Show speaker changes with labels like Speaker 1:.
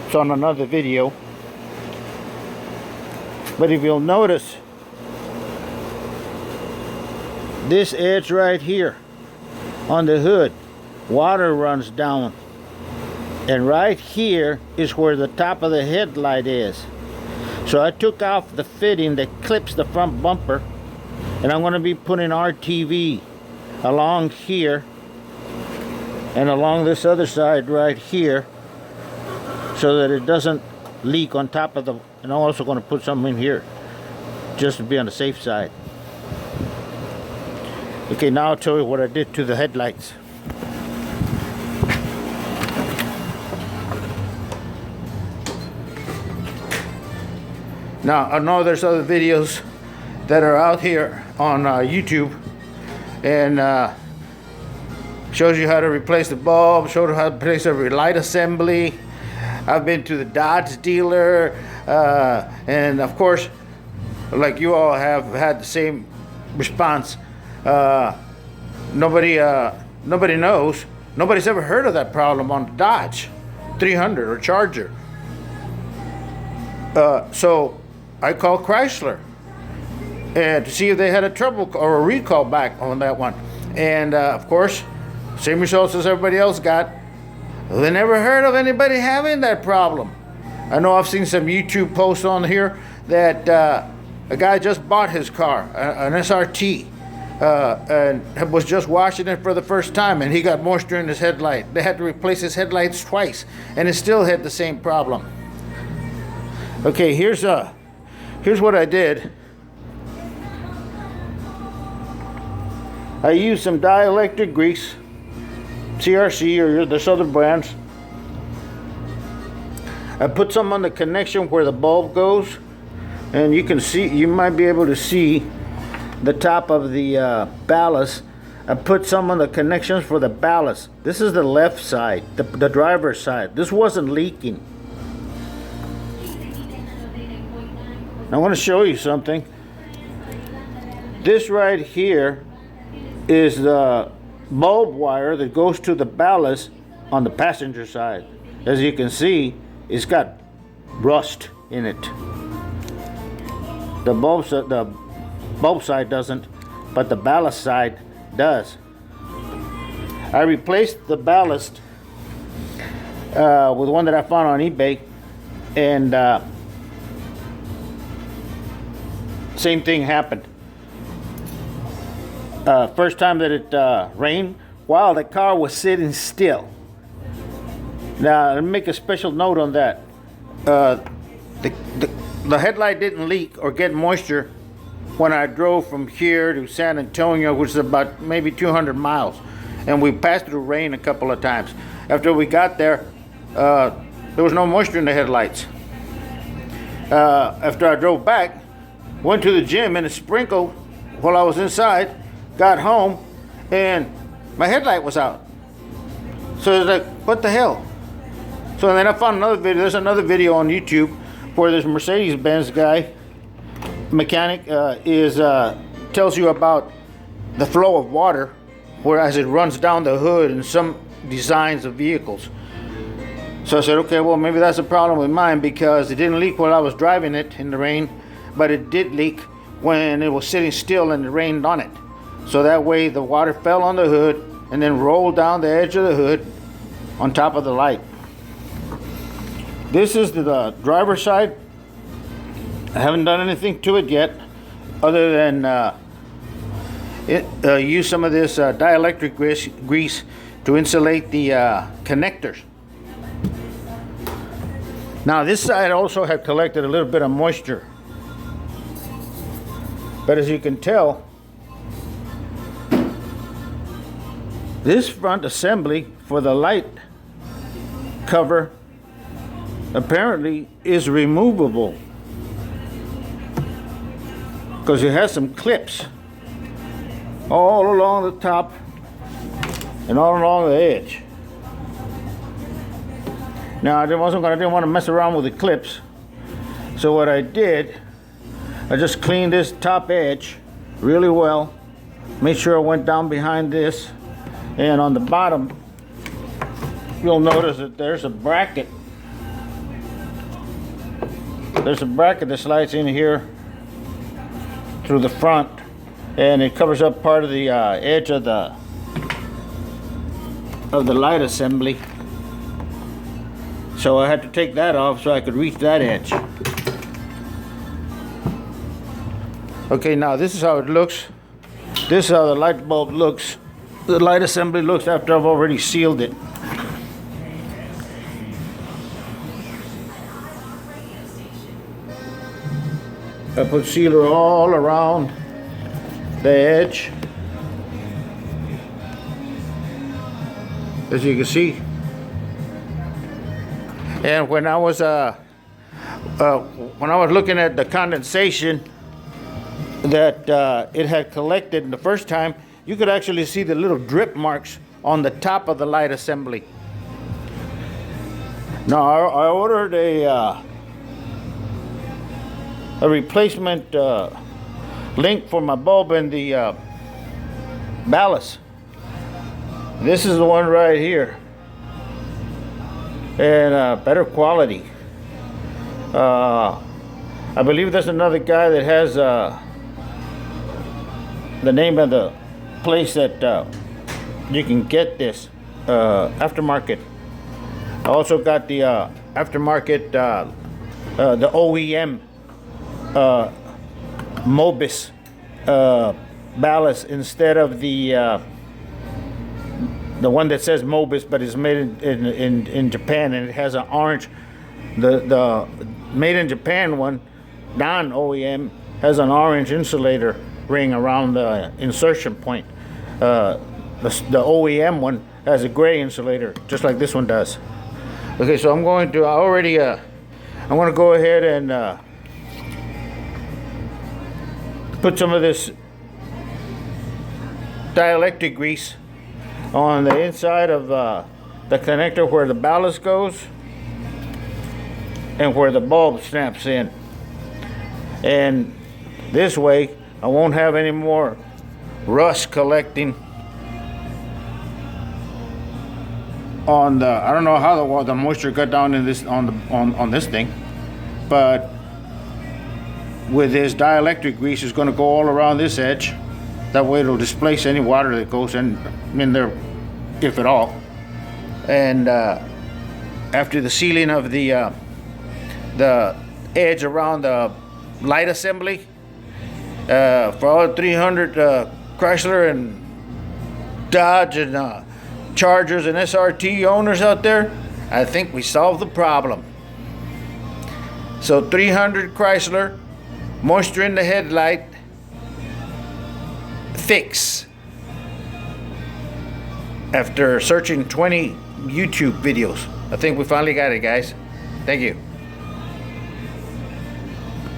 Speaker 1: It's on another video. But if you'll notice, this edge right here on the hood, water runs down. And right here is where the top of the headlight is. So I took off the fitting that clips the front bumper, and I'm going to be putting RTV along here and along this other side right here so that it doesn't leak on top of the, and I'm also going to put something in here just to be on the safe side. Okay, now I'll tell you what I did to the headlights. Now, I know there's other videos that are out here on YouTube, and shows you how to replace the bulb, showed you how to replace every light assembly. I've been to the Dodge dealer, and of course, like you all have had the same response. Nobody knows. Nobody's ever heard of that problem on the Dodge 300 or Charger. So I called Chrysler and to see if they had a trouble or a recall back on that one, and of course, same results as everybody else got. They never heard of anybody having that problem. I know I've seen some YouTube posts on here that a guy just bought his car, an SRT, and was just washing it for the first time, and he got moisture in his headlight. They had to replace his headlights twice, and it still had the same problem. Okay, here's what I did. I used some dielectric grease, CRC or there's other brands. I put some on the connection where the bulb goes, and you can see, you might be able to see the top of the ballast. I put some on the connections for the ballast. This is the left side, the driver's side. This wasn't leaking. I want to show you something. This right here is the bulb wire that goes to the ballast on the passenger side. As you can see, it's got rust in it. The bulb side doesn't, but the ballast side does. I replaced the ballast with one that I found on eBay, and same thing happened. First time that it rained, while the car was sitting still. Now, let me make a special note on that. The headlight didn't leak or get moisture when I drove from here to San Antonio, which is about maybe 200 miles. And we passed through rain a couple of times. After we got there, there was no moisture in the headlights. After I drove back, went to the gym and it sprinkled while I was inside, got home, and my headlight was out. So it's like, what the hell? So then I found another video. There's another video on YouTube where this Mercedes-Benz guy, mechanic, tells you about the flow of water as it runs down the hood in some designs of vehicles. So I said, okay, well, maybe that's a problem with mine, because it didn't leak while I was driving it in the rain, but it did leak when it was sitting still and it rained on it. So that way the water fell on the hood and then rolled down the edge of the hood on top of the light. This is the driver's side. I haven't done anything to it yet other than use some of this dielectric grease to insulate the connectors. Now this side also had collected a little bit of moisture, but as you can tell, this front assembly for the light cover apparently is removable, because it has some clips all along the top and all along the edge. Now I didn't want to mess around with the clips, so what I did, I just cleaned this top edge really well, made sure I went down behind this, and on the bottom you'll notice that there's a bracket there's a bracket that slides in here through the front, and it covers up part of the edge of the light assembly. So I had to take that off so I could reach that edge. Okay, now this is how it looks. This is how the light bulb looks. The light assembly looks after I've already sealed it. I put sealer all around the edge, as you can see. And when I was looking at the condensation that it had collected the first time, you could actually see the little drip marks on the top of the light assembly. Now I ordered a replacement link for my bulb in the ballast. This is the one right here, and better quality. I believe there's another guy that has the name of the place that you can get this aftermarket. I also got the aftermarket, the OEM Mobis ballast instead of the one that says Mobis, but it's made in Japan, and it has an orange. The made in Japan one, non-OEM, has an orange insulator ring around the insertion point. The OEM one has a gray insulator, just like this one does. Okay, so I'm going to go ahead and put some of this dielectric grease on the inside of the connector where the ballast goes and where the bulb snaps in. And this way I won't have any more rust collecting on the, I don't know how the moisture got down in this on this thing, but with this dielectric grease, it's going to go all around this edge. That way it'll displace any water that goes in there, if at all. And after the sealing of the edge around the light assembly, for all 300 Chrysler and Dodge and Chargers and SRT owners out there, I think we solved the problem. So 300 Chrysler, moisture in the headlight, fix. After searching 20 YouTube videos, I think we finally got it, guys. Thank you.